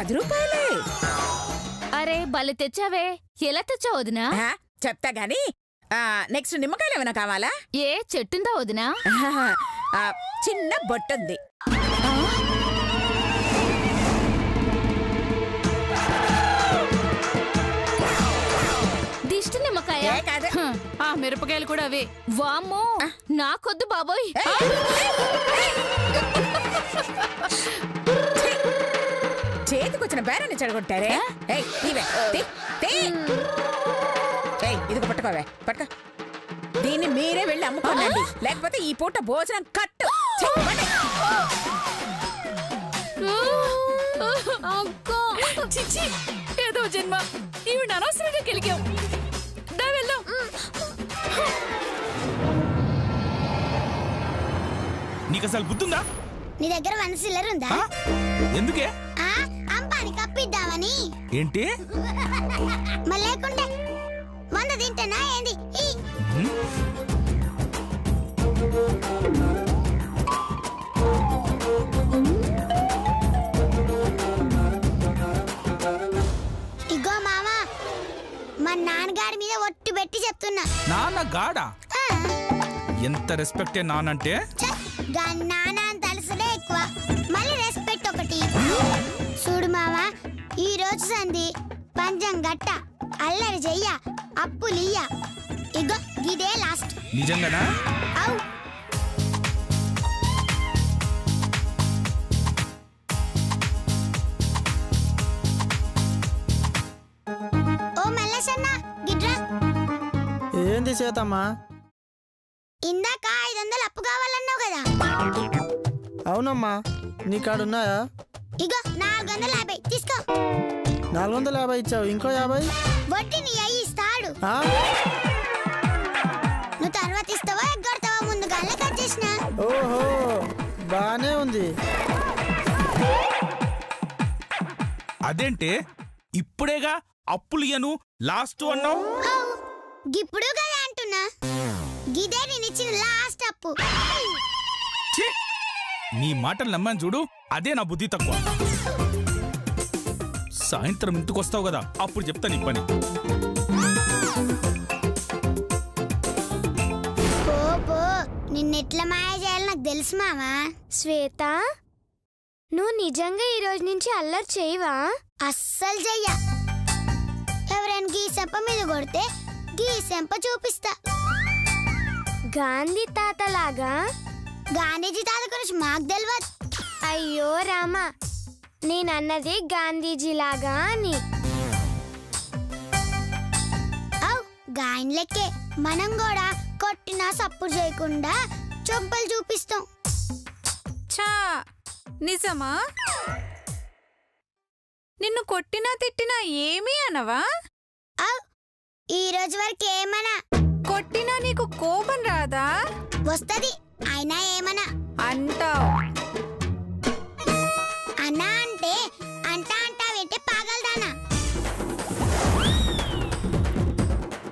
10 రూపాయలే. అరే బలి తెచ్చావే, ఎలా తెచ్చావు వదినా? చెప్తా గాని నెక్స్ట్ నిమ్మకాయలు ఏమైనా కావాలా? ఏ చెట్టుందా వదినా? చిన్న బొట్టుంది. దిష్టి నిమ్మకాయ కాదు, ఆ మిరపకాయలు కూడా అవే. వామ్మో నాకొద్దు బాబోయ్. చేతికొచ్చిన బేరాన్ని చెడగొట్టారే. ఇదిగో పట్టుకోవే, పట్టుకో. దీన్ని మీరే వెళ్ళి అమ్ముకోండి, లేకపోతే ఈ పూట భోజనం కట్టు. ఏదో జన్మ, ఈవిడ అనవసరంగా కెలిగాం. దా వెళ్దాం. నీకు అసలు బుద్ధుందా? నీ దగ్గర 1 సిల్లర్ ఉందా? ఎందుకే? అంబాని కప్పిద్దామని. ఏంటి మరి లేకుంటే 100 తింటానా ఏంది? ఇగో మామా, మా నాన్నగారి మీద ఒట్టు పెట్టి చెప్తున్నా. నాన్న గాడా? ఎంత రెస్పెక్టే నానంటే? నాన్న తలసడే ఎక్కువ, మళ్ళీ రెస్పెక్ట్ ఒకటి. చూడు మామా, ఈ రోజు సంధి పంజం గట్ట, అల్లరి చెయ్య, అప్పులియ్య. ఇగో గిదే లాస్ట్. నిజంగానా? అవు. ఓ మల్లేశన్న గిడ్రా. ఏంది చేతమ్మా? ఇందాక 500 అప్పు కావాలన్నావు కదా? అవునమ్మా, నీ కాడున్నాయా? ఇగో 450 తీసుకో. 450 ఇచ్చావు, ఇంకో 50 వడ్డీ నీ అయ్యి ఇస్తాడు. నువ్వు తర్వాత ఇస్తావా ఎగ్గొడతావా? ముందుగానే కట్ చేసిన. ఓహో, బానే ఉంది. అదేంటే ఇప్పుడేగా అప్పులియను లాస్ట్ అన్నావు? గిప్పుడు కదా అంటున్నా. గిదే నేను ఇచ్చిన లాస్ట్ అప్పు. నీ మాటలు నమ్మని చూడు, అదే నా బుద్ధి తక్కువ. సాయంత్రం ఇంటికి వస్తావు కదా, అప్పుడు చెప్తా నీ పని. పో, నిన్నెట్లా మాయ చేయాలి నాకు తెలుసు మామా. శ్వేత, నువ్వు నిజంగా ఈ రోజు నుంచి అల్లరి చేయవా? అస్సలు చెయ్య. ఎవరైనా గీ సెంప మీద కొడితే గీ సెంప చూపిస్తా. గాంధీ తాతలాగా? గాంధీజీ తాత గురించి మాకు తెలియదు. అయ్యో రామా, నేనన్నది గాంధీజీ లాగా అని. గాయన లెక్కే మనం కూడా కొట్టినా సప్పుడు చేయకుండా చొప్పలు చూపిస్తాం. చా నిజమా? నిన్ను కొట్టినా తిట్టినా ఏమీ అనవా? ఈ రోజు వరకు ఏమన్నా. కొట్టినా నీకు కోపం రాదా? వస్తది, అయినా ఏమన్నా అంటావు. అన్నా అంటే అంటావేంటే పాగలదానా?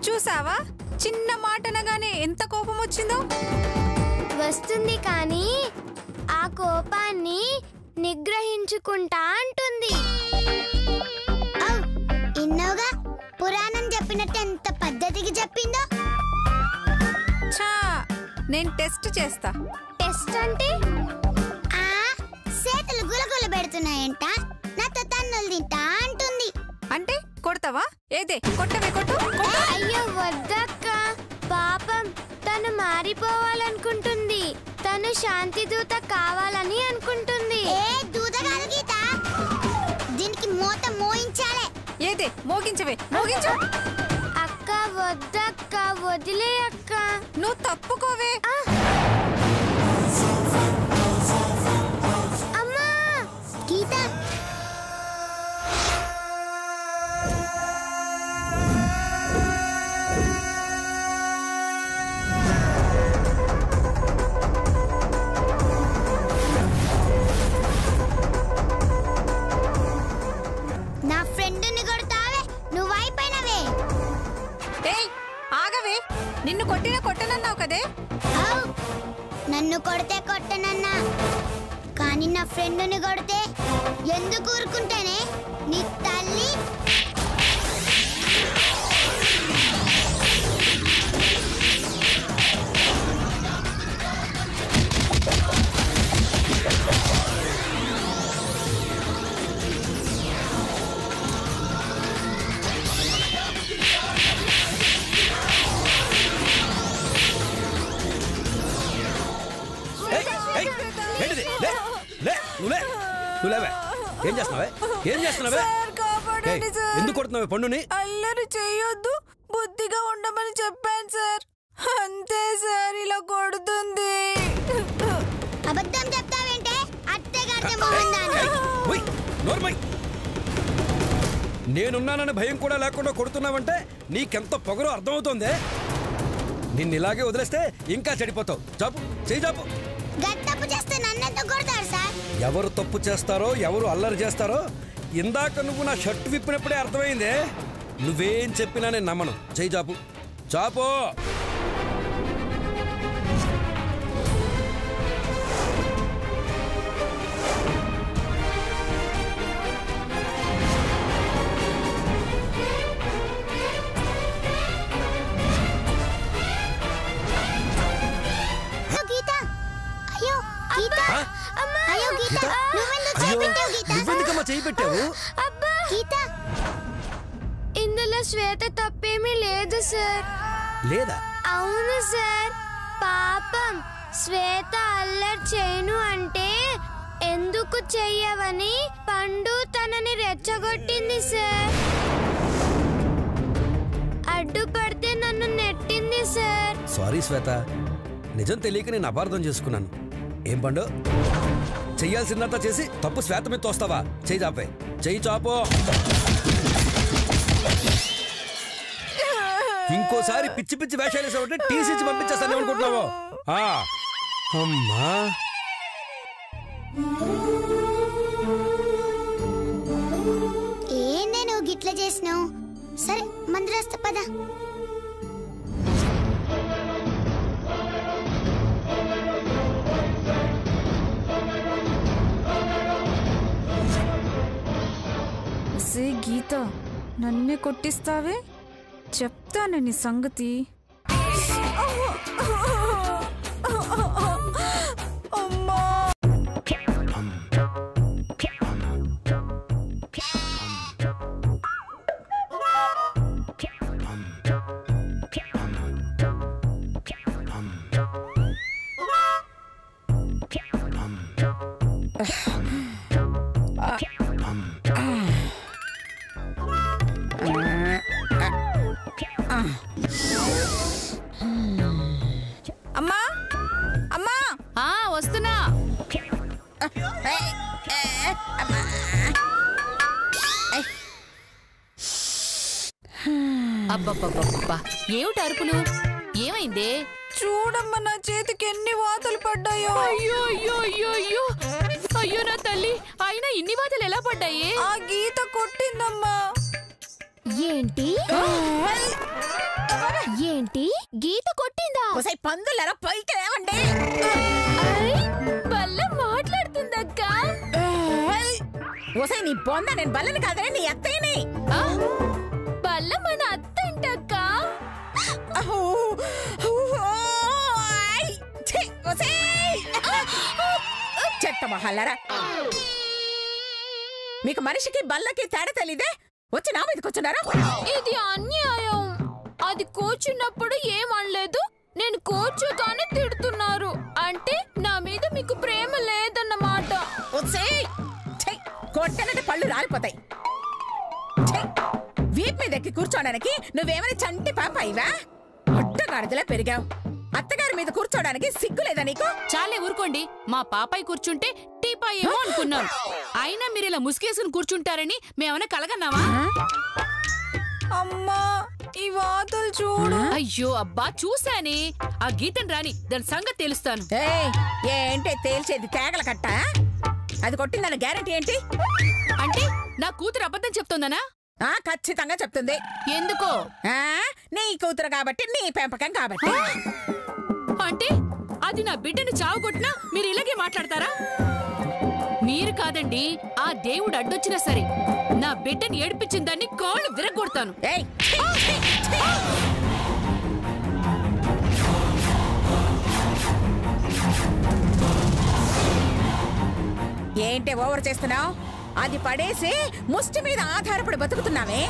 చూసావా, చిన్న మాటనగానే ఎంత కోపం వచ్చిందో. వస్తుంది కానీ ఆ కోపాన్ని నిగ్రహించుకుంటా అంటుంది. ఇన్నోగా పురాణం చెప్పినట్టు ఎంత పద్ధతికి చెప్పిందో. చా, నేను టెస్ట్ చేస్తా. టెస్ట్ అంటే? చేతులు గులగుల పెడుతున్నాయంట, నాతో తన్నులు తింటా అంటుంది. అంటే కొడతావా? ఏదే కొట్టవే, కొట్టు. అయ్యో వద్దక్క, పాపం తను మారిపోవాలనుకుంటుంది. తను శాంతి దూత కావాలని అనుకుంటుంది. ఏ దూత కాదు గీత, దీనికి మూత మోయించాలే. ఏదే మోగించవే, మోగించు. అక్క వద్దక్క, వదిలే అక్క. నువ్వు తప్పుకోవే. అమ్మా గీత, నా ఫ్రెండ్ని కొడతావే, నువ్వైపోయినవే. ఏయ్ ఆగవే, నిన్ను కొట్టినా కొట్టనన్నావు కదే. నన్ను కొడితే కొట్టనన్నా, కానీ నా ఫ్రెండ్ని కొడితే ఎందుకు ఊరుకుంటేనే? ఏం చేస్తున్నావే ఏం చేస్తున్నావే ఎందుకు కొడుతున్నావే పండుని? అల్లరి చేయొద్దు, బుద్ధిగా ఉండమని చెప్పాను సార్. అంతే సార్, ఇలా కొడుతుంది. అబద్ధం చెప్తావేంటే? అత్తగారిని మోహన్ నేనున్నానని భయం కూడా లేకుండా కొడుతున్నావంటే నీకెంత పొగరో అర్థమవుతోందే. నిన్ను ఇలాగే వదిలేస్తే ఇంకా చెడిపోతావు. చాపు, చేయి చాపు. తప్పు చేస్తే నన్నెందుకు కొడతారు సార్? ఎవరు తప్పు చేస్తారో ఎవరు అల్లరి చేస్తారో ఇందాక నువ్వు నా షర్ట్ విప్పినప్పుడే అర్థమైందే. నువ్వేం చెప్పినా నేను నమ్మను. చేయి చాపు, చాపు. నువ్వెందుకమ్మా చేయి పెట్టావు? ఇందులో శ్వేత తప్పేమీ లేదు సార్. లేదా? అవును సార్, పాపం శ్వేత అల్లరి చేయను అంటే ఎందుకు చెయ్యవని పండు తనని రెచ్చగొట్టింది సార్. అడ్డుపడితే నన్ను నెట్టింది సార్. సారీ శ్వేత, నిజం తెలియక నేను అపార్థం చేసుకున్నాను. ఏం పండు, చెయ్యాల్సిందంతా చేసి తప్పు శ్వేత మీద తోస్తావా? చెయ్యి చాపే, చెయ్యి చాపో. ఇంకోసారి పిచ్చి పిచ్చి వేషాలు వేసావంటే టీసీచి పంపించేస్తాను అనుకుంటున్నావు. అమ్మా ఏందే నువ్వు గిట్ల చేసినావు? సరే మందు రాస్తా పద. గీత, నన్నే కొట్టిస్తావే, చెప్తాను నీ సంగతి. అమ్మా అమ్మా అమ్మా, వస్తున్నా. అబ్బబ్బబ్బబ్బా, ఏమిటి అరుపులు? ఏమైందే? చూడమ్మా, నా చేతికి ఎన్ని వాతలు పడ్డాయో. అయ్యో అయ్యో అయ్యో అయ్యో అయ్యో నా తల్లి, అయినా ఇన్ని వాతలు ఎలా పడ్డాయి? ఆ గీత కొట్టిందమ్మా. ఏంటి ఏంటి గీత కొట్టిందా? ఒసై పందులరా పైకి లేవండి. బల్ల మాట్లాడుతుందక్క. ఒసై నీ బొంద, నేను బల్లని కాదనే నీ అత్తయ్యని. బల్ల మన అత్తంటక్క. చెట్ట మహల్లరా, మీకు మనిషికి బల్లకి తేడా తెలీదే? వచ్చి నా మీదకి వచ్చున్నారా? ఇది అన్యాయం. అది కూర్చున్నప్పుడు ఏమనలేదు, నేను కూర్చోగానే తిడుతున్నారు. అంటే నా మీద మీకు ప్రేమ లేదన్నమాట. కొట్టనంటే పళ్ళు రాలిపోతాయి. వీప్ మీద ఎక్కి కూర్చోడానికి నువ్వేమైనా చంటి పాప ఇవా? అడ్డగాడిదలా పెరిగావు. అత్తగారి మీద కూర్చోడానికి సిగ్గు లేదా నీకు? చాలే ఊరుకోండి. మా పాపాయి కూర్చుంటే టీపాయి ఏమో అనుకున్నాను. అయినా మీరు ఇలా ముసుగేసుకుని కూర్చుంటారని మేమన్నా కలగన్నావా? అమ్మా, ఈ వాతలు చూడు. అయ్యో అబ్బా, చూసానే. ఆ గీతను రాని, దాని సంగతి తెలుస్తాను. ఏంటే తేల్చేది? తేగల కట్ట. అది కొట్టిందన్న గ్యారెంటీ ఏంటి? అంటే నా కూతురు అబద్ధం చెప్తోందనా? ఖచ్చితంగా చెప్తుంది. ఎందుకో? నీ కూతురు కాబట్టి, నీ పెంపకం కాబట్టి. అంటే అది నా బిడ్డను చావుకొట్టినా మీరు ఇలాగే మాట్లాడతారా? మీరు కాదండి, ఆ దేవుడు అడ్డొచ్చినా సరే నా బిడ్డని ఏడిపించిన దాన్ని కాళ్ళు విరగొడతాను. ఏంటే ఓవర్ చేస్తున్నావు? అది పడేసి ముష్టి మీద ఆధారపడి బతుకుతున్నావే.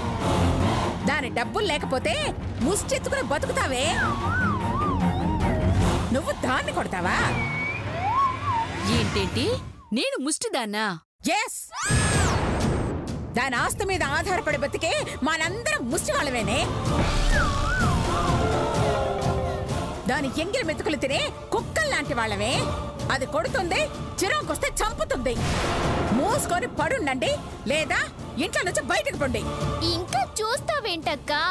దాని డబ్బులు లేకపోతే ముష్టెత్తుకుని బతుకుతావే. నువ్వు దాన్ని కొడతావా? ఏంటేంటి? నేను ముష్టిదాన్నా? ఎస్, దాని ఆస్తి మీద ఆధారపడి బతికే మనందరం ముష్టివాళ్ళమేనే. దాని ఎంగిలి మెతుకులు తినే కుక్కల్లాంటి వాళ్ళమే. అది కొడుతుంది, చిరాకొస్తే చంపుతుంది. మూసుకొని పడుండండి, లేదా ఇంట్లో నుంచి బయటకు పండి. ఇంకా చూస్తావేంటక్కా?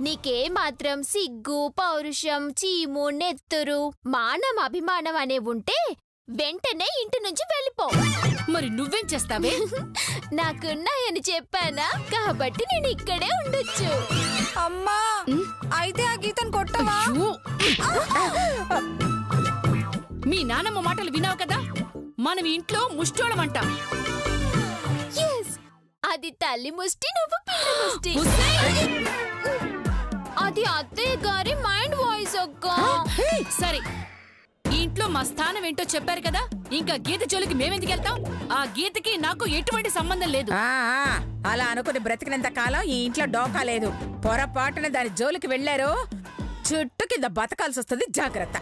నీకే మాత్రం సిగ్గు, పౌరుషం, చీము, నెత్తురు, మానం, అభిమానం అనే ఉంటే వెంటనే ఇంటి నుంచి వెళ్ళిపో. మరి నువ్వేం చేస్తావే? నాకున్నాయని చెప్పానా, కాబట్టి నేను ఇక్కడే ఉండొచ్చు. అమ్మా, అయితే ఆ గీతను కొట్టవా? మీ నానమ్మ మాటలు వినావు కదా, మనం ఇంట్లో ముష్టోళమంట. అది తల్లి ముష్టి, నువ్వు పిల్ల ముష్టి. అది అత్తయ్య గారి మైండ్ వాయిస్ అక్క. సరే, ఈ ఇంట్లో మా స్థానం ఏంటో చెప్పారు కదా, ఇంకా గీత జోలికి మేమెందుకు వెళ్తాం? ఆ గీతకి నాకు ఎటువంటి సంబంధం లేదు. అలా అనుకుని బ్రతికినంత కాలం ఈ ఇంట్లో డోకా లేదు. పొరపాటున దాని జోలికి వెళ్లారు, చుట్టూ కింద బతకాల్సి వస్తుంది. జాగ్రత్త.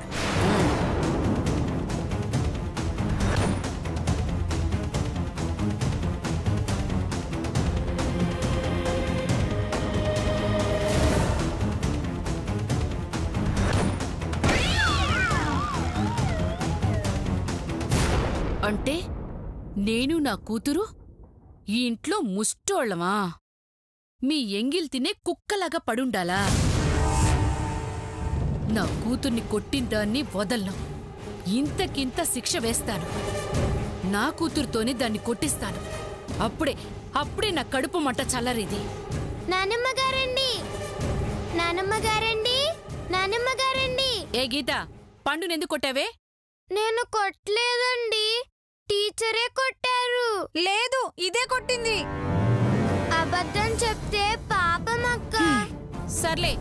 అంటే నేను నా కూతురు ఈ ఇంట్లో ముష్టోళ్ళమా? మీ ఎంగిల్ తినే కుక్కలాగా పడుండాలా? నా కూతుర్ని కొట్టిందాన్ని వదలను. ఇంతకింత శిక్ష వేస్తాను. నా కూతురుతోనే దాన్ని కొట్టిస్తాను. అప్పుడే నా కడుపు మంట చల్లరేది. నానమ్మగారండి, నానమ్మగారండి, నానమ్మగారండి. ఏ గీత, పండునెందుకు కొట్టావే? నేను కొట్టలేదండి, టీచరే కొట్టారు. లేదు, ఇదే కొట్టింది. అబద్ధం చెప్తే పాపం అక్క. సర్లే,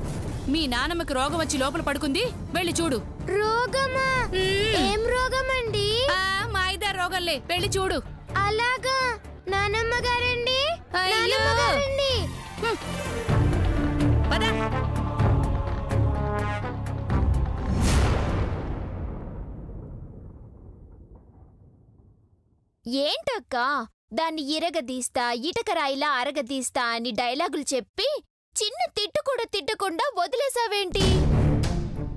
మీ నానమ్మకి రోగం వచ్చి లోపల పడుకుంది, వెళ్ళి చూడు. రోగమా? ఏం రోగమండి? మాయిదా రోగంలే, వెళ్ళి చూడు. అలాగా నానమ్మగారండి, నానమ్మగారండి. పదా. ఏంటక్క, దాన్ని ఇరగదీస్తా, ఇటకరాయిలా అరగదీస్తా అని డైలాగులు చెప్పి చిన్న తిట్టు కూడా తిట్టకుండా వదిలేసావేంటి?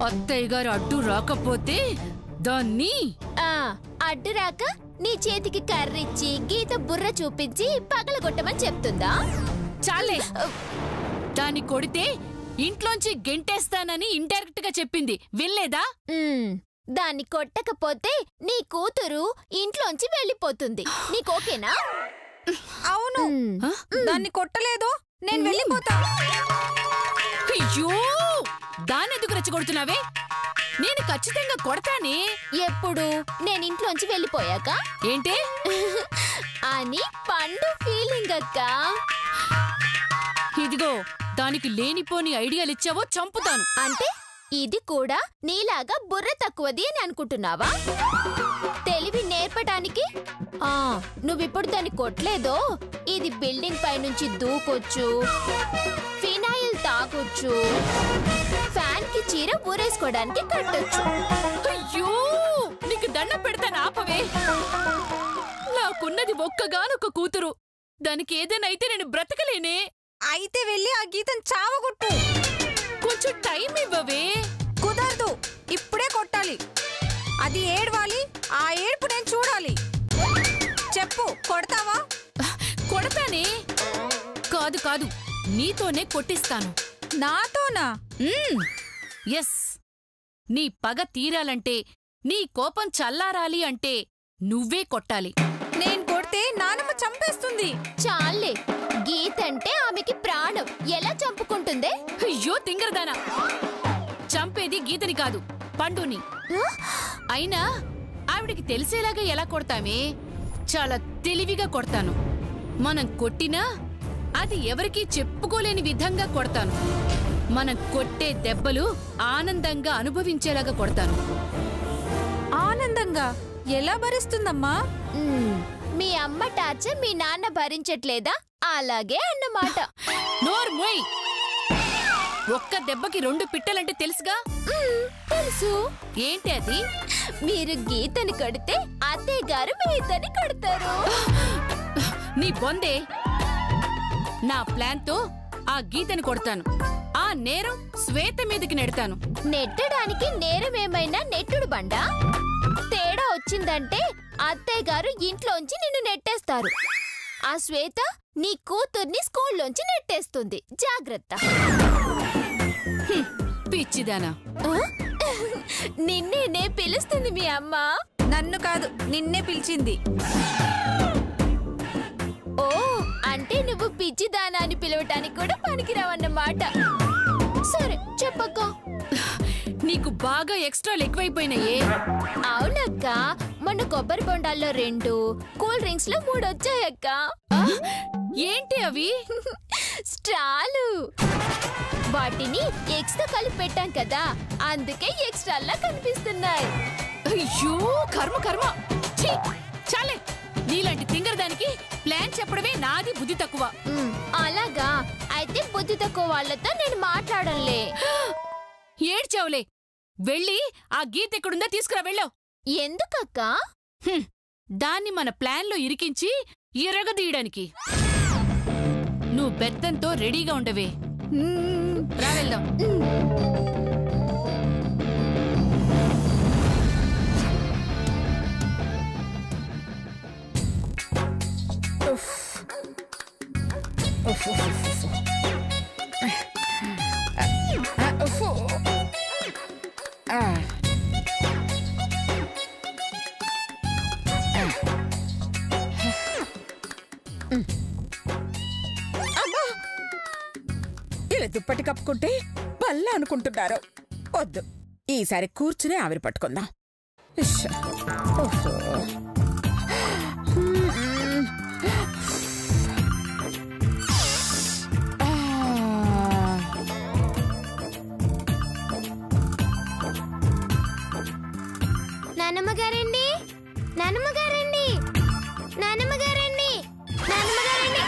అత్తయ్య గారు అడ్డు రాకపోతే దాన్ని అడ్డు రాక నీ చేతికి కర్రిచ్చి గీత బుర్ర చూపించి పగలగొట్టమని చెప్తుందా? చాలే, దాన్ని కొడితే ఇంట్లోంచి గెంటేస్తానని ఇండైరెక్ట్ గా చెప్పింది, వినలేదా? దాన్ని కొట్టకపోతే నీ కూతురు ఇంట్లోంచి వెళ్ళిపోతుంది. నీకోకేనా? అవును, దాన్ని కొట్టలేదు, నేను వెళ్ళిపోతా. అయ్యో, దాన్నెందుకు రెచ్చగొడుతున్నావే? నేను ఖచ్చితంగా కొడతానే. ఎప్పుడు? నేను ఇంట్లోంచి వెళ్ళిపోయాక? ఏంటి అని పండు ఫీలింగ్ అక్క. ఇదిగో, దానికి లేనిపోని ఐడియాలు ఇచ్చావో చంపుతాను. అంటే ఇది కూడా నీలాగా బుర్ర తక్కువది అని అనుకుంటున్నావా? తెలివి నేర్పటానికి నువ్విప్పుడు దాన్ని కొట్టలేదో, ఇది బిల్డింగ్ పై నుంచి దూకొచ్చు, ఫినాయిల్ తాగొచ్చు, ఫ్యాన్ కి చీర ఊరేసుకోవడానికి కట్టొచ్చు. అయ్యో, నీకు దండం పెడతాను, ఆపవే. నాకున్నది ఒక్కగానొక్క కూతురు, దానికి ఏదైనా అయితే నేను బ్రతకలేనే. అయితే వెళ్ళి ఆ గీతను చావగొట్టు. కొంచెం టైం ఇవ్వవే. కుదరదు, ఇప్పుడే కొట్టాలి. అది ఏడవాలి, ఆ ఏడుపు నేను చూడాలి. చెప్పు, కొడతావా? కొడతానే. కాదు కాదు, నీతోనే కొట్టిస్తాను. నాతోనా? ఎస్, నీ పగ తీరాలంటే, నీ కోపం చల్లారాలి అంటే నువ్వే కొట్టాలి. నేను కొడితే నానమ్మ చంపేస్తుంది. చాలే, గీతంటే ఆమెకి ప్రాణం, ఎలా చంపుకుంటుందే? అయ్యో తింగరదానా, చంపేది గీతని కాదు, పండుని. అయినా ఆవిడికి తెలిసేలాగా ఎలా కొడతామే? చాలా తెలివిగా కొడతాను. మనం కొట్టినా అది ఎవరికీ చెప్పుకోలేని విధంగా కొడతాను. మనం కొట్టే దెబ్బలు ఆనందంగా అనుభవించేలాగా కొడతాను. ఆనందంగా ఎలా భరిస్తుందమ్మా? మీ అమ్మ టార్చర్ మీ నాన్న భరించట్లేదా? అలాగే అన్నమాట. నోర్మోయ్, ఒక్క దెబ్బకి 2 పిట్టలంటే తెలుసుగా? తెలుసు. ఏంటి అది? మీరు గీతని కొడితే అత్తయ్య గారు మీ ఇద్దరిని కొడతారు. నీ బొందే. నా ప్లాన్ తో ఆ గీతని కొడతాను. ఆ నేరం శ్వేత మీదకి నెడతాను. నెట్టడానికి నేరమేమైనా నెట్టుడు బండా? తేడా వచ్చిందంటే అత్తయ్య గారు ఇంట్లోంచి నిన్ను నెట్టేస్తారు. ఆ శ్వేత నీ కూతుర్ని స్కూల్లోంచి నెట్టేస్తుంది. జాగ్రత్త. పిచ్చిదానా, నిన్నే పిలుస్తుంది మీ అమ్మ. నన్ను కాదు, నిన్నే పిలిచింది. ఓ, అంటే నువ్వు పిచ్చిదానా అని పిలవటానికి కూడా పనికిరావన్నమాట. సరే చెప్పక్క. నీకు బాగా ఎక్స్ట్రాలు ఎక్కువైపోయినాయే. అవునక్క, మొన్న కొబ్బరి బొండాల్లో 2, కూల్ డ్రింక్స్ లో 3 వచ్చాయక్క. ఏంటి అవి? స్ట్రాలు. వాటిని ఎగ్స్ తో కలిపి పెట్టాం కదా, అందుకే ఎక్స్ట్రాల్లా కనిపిస్తున్నాయి. అయ్యో కర్మ కర్మ. ఛీ, చాలే. నీలాంటి తింగరదానికి ప్లాన్ చెప్పడమే నాది బుద్ధి తక్కువ. అలాగా? అయితే బుద్ధి తక్కువ వాళ్ళతో నేను మాట్లాడంలే. ఏడ్చావులే. వెళ్ళి ఆ గీత ఎక్కడుందో తీసుకురా. వెళ్ళావు. ఎందుకక్క? దాన్ని మన ప్లాన్లో ఇరికించి ఎరగదీయడానికి. నువ్వు బెత్తంతో రెడీగా ఉండవే. రా వెళ్దాం. ఇలా దుప్పటి కప్పుకుంటే బల్ల అనుకుంటున్నారు. వద్దు, ఈసారి కూర్చునే ఆవిరి పట్టుకుందాం. నానమ్మగారండి, నానమ్మగారండి, నానమ్మగారండి, నానమ్మగారండి.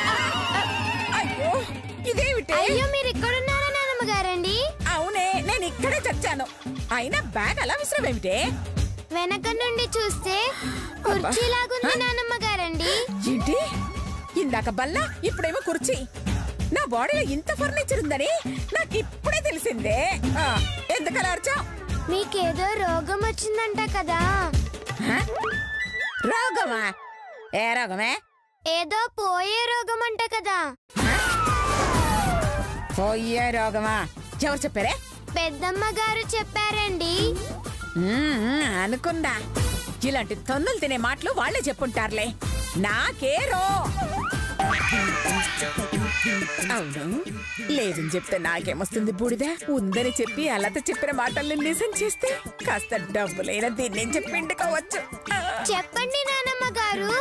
అయ్యో, ఇదేమిటి? అయ్యో, మీరు ఎక్కడున్నారా నానమ్మగారండి? అవునే, నేను ఇక్కడే చచ్చాను. అయినా బ్యాగ్ అలా విసిరవేమిటే? వెనక నుండి చూస్తే కుర్చీలాగుంది నానమ్మగారండి. ఏంటి? ఇందాక బల్ల, ఇప్పుడేమో కుర్చీ. నా బాడీలో ఇంత ఫర్నిచర్ ఉందని నాకు ఇప్పుడే తెలిసిందే. ఎందుకలా అర్చావు? మీకేదో రోగం వచ్చిందంట కదా. రోగమా? ఏ రోగమే? ఏదో పోయే రోగం అంట కదా. పోయే రోగమా? ఎవరు చెప్పారే? పెద్దమ్మ గారు చెప్పారండి. అనుకుందా. ఇలాంటి తొన్నులు తినే మాటలు వాళ్లే చెప్పుంటారులే. నాకేరో. అవును, లేదని చెప్తే నాకేమొస్తుంది బూడిద? ఉందని చెప్పి అలాత చెప్పిన మాటల్ని నిజం చేస్తే కాస్త డబ్బులైనా దీన్ని చెప్పిండుకోవచ్చు. చెప్పండి నానమ్మ గారు,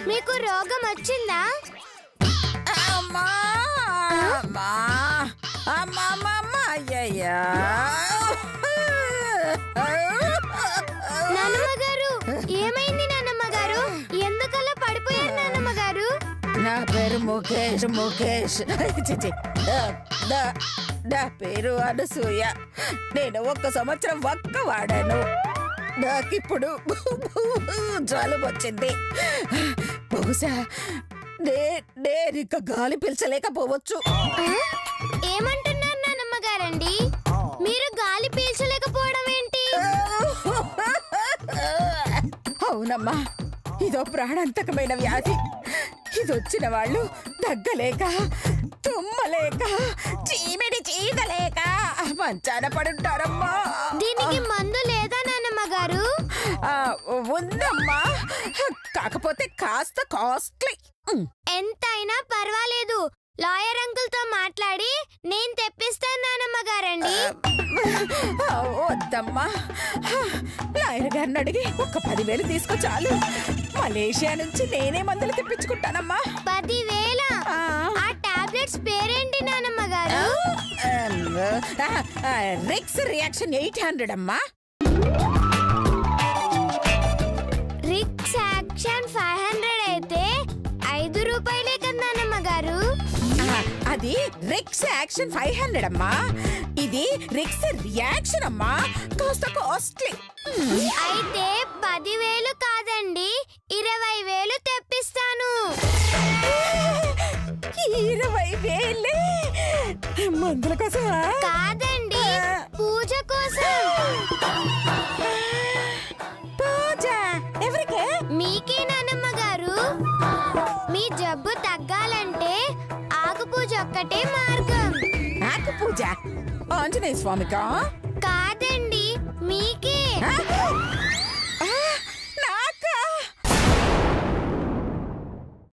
మీకు రోగం వచ్చిందా? అమ్మా అమ్మా అమ్మా అమ్మా, అయ్యయ్యా. నానమ్మ గారు, ఏమైంది నానమ్మ గారు? ఎందుకలా పడిపోయారు నానమ్మ గారు? నా పేరు ముఖేష్. ముఖేష్ నా పేరు అనసూయ. నేను 1 సంవత్సరం ఒక్క వాడాను. నాకిప్పుడు జలుబు వచ్చింది. బహుశా నేను ఇంకా గాలి పీల్చలేకపోవచ్చు. ఏమంటున్నారు నానమ్మ గారండి? మీరు గాలి పీల్చలేకపోవడం ఏంటి? అవునమ్మా, ఇదో ప్రాణాంతకమైన వ్యాధి. ఇదొచ్చిన వాళ్ళు దగ్గలేక, తుమ్మలేక, చీమిడి చీదలేక మంచాన పడుంటారమ్మా. దీనికి మందు లేదా నానమ్మ గారు? ఉందమ్మా, కాకపోతే కాస్త కాస్ట్లీ. ఎంతైనా పర్వాలేదు, లాయర్ అంకుల్ తో మాట్లాడి నేను తెప్పిస్తాను నానమ్మ గారండి. వద్దమ్మా, లాయర్ గారిని అడిగి ఒక 10,000 తీసుకో చాలు. మలేషియా నుంచి నేనే మందులు తెప్పించుకుంటానమ్మా. 10,000? ఆ టాబ్లెట్స్ పేరేంటి నానమ్మ గారు? రిక్స్ రియాక్షన్ 800 అమ్మా. రిక్స్ యాక్షన్ 500 అయితే 5 రూపాయలే కదా నానమ్మ గారు? అది రిక్స్ యాక్షన్ 500 అమ్మా. ఇది రిక్స్ రియాక్షన్ అమ్మా, కాస్త కాస్ట్లీ. అయితే 10,000 కాదండి, 20,000 తెప్పిస్తాను. 20,000 మందుల కోసమా? కాదండి, పూజ కోసం. పూజ ఎవరికే? మీకే నానమ్మ గారు. మీ జబ్బు తగ్గాలంటే ఆకు పూజ ఒక్కటే మార్గం. ఆకు పూజ ఆంజనేయ స్వామికా?